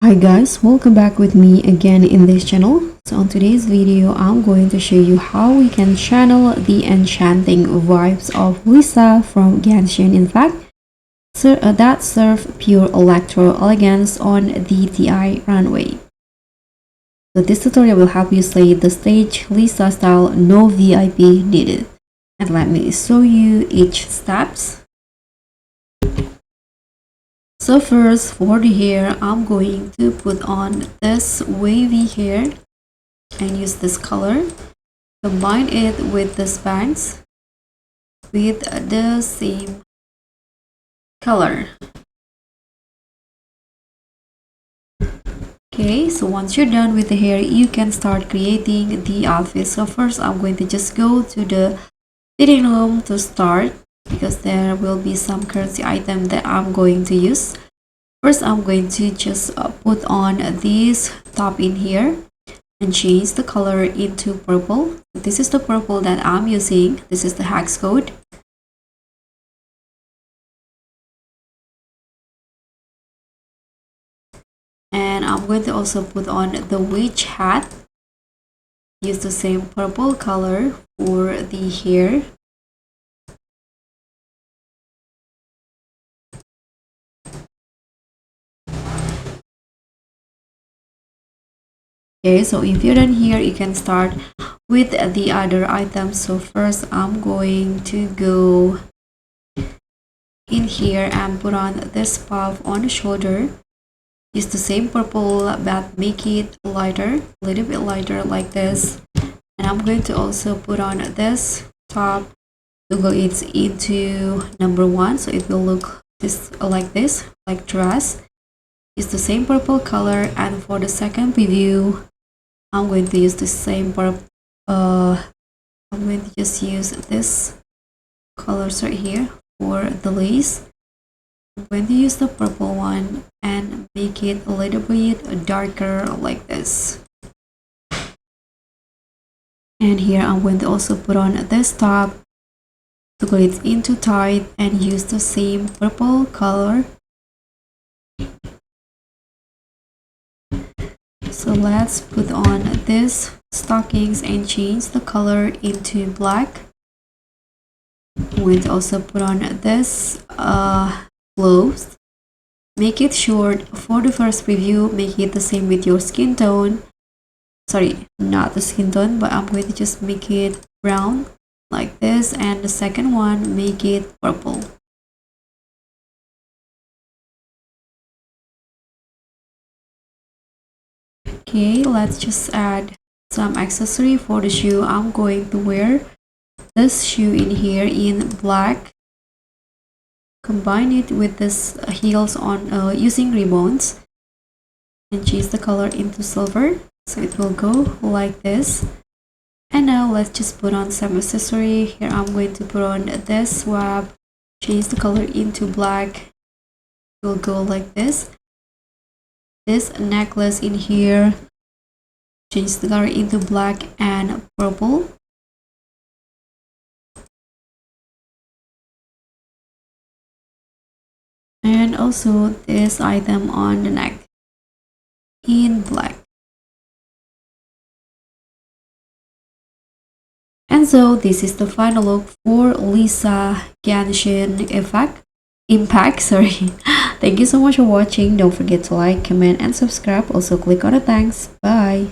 Hi guys, welcome back with me again in this channel. So on today's video, I'm going to show you how we can channel the enchanting vibes of Lisa from Genshin Impact that serve pure electro elegance on the TI Runway. So this tutorial will help you slay the stage Lisa style, no VIP needed. And let me show you each steps. So first, for the hair, I'm going to put on this wavy hair and use this color. Combine it with the bangs with the same color. Okay, so once you're done with the hair, you can start creating the outfit. So first, I'm going to just go to the fitting room to start because there will be some currency item that I'm going to use. First, I'm going to just put on this top in here and change the color into purple. This is the purple that I'm using. This is the hex code. And I'm going to also put on the witch hat. Use the same purple color for the hair. Okay, so if you're done here, you can start with the other items. So first, I'm going to go in here and put on this puff on the shoulder. Use the same purple but make it lighter, a little bit lighter like this. And I'm going to also put on this top to go it into number 1, so it will look like this, like dress. Use the same purple color, and for the second preview, I'm going to use the same purple. I'm going to just use this colors right here for the lace. I'm going to use the purple one and make it a little bit darker like this. And here I'm going to also put on this top to go it into tight and use the same purple color. So let's put on this stockings and change the color into black. I'm going to also put on this gloves. Make it short for the first preview. Make it the same with your skin tone. Sorry, not the skin tone, but I'm going to just make it brown like this, and the second one make it purple. Okay, let's just add some accessory for the shoe. I'm going to wear this shoe in here in black. Combine it with this heels on using ribbons and change the color into silver, so it will go like this. And now let's just put on some accessory. Here I'm going to put on this swab, change the color into black. It will go like this. This necklace in here, change the color into black and purple. And also this item on the neck in black. And so this is the final look for Lisa Genshin Impact. Sorry. Thank you so much for watching. Don't forget to like, comment, and subscribe. Also click on the thanks. Bye.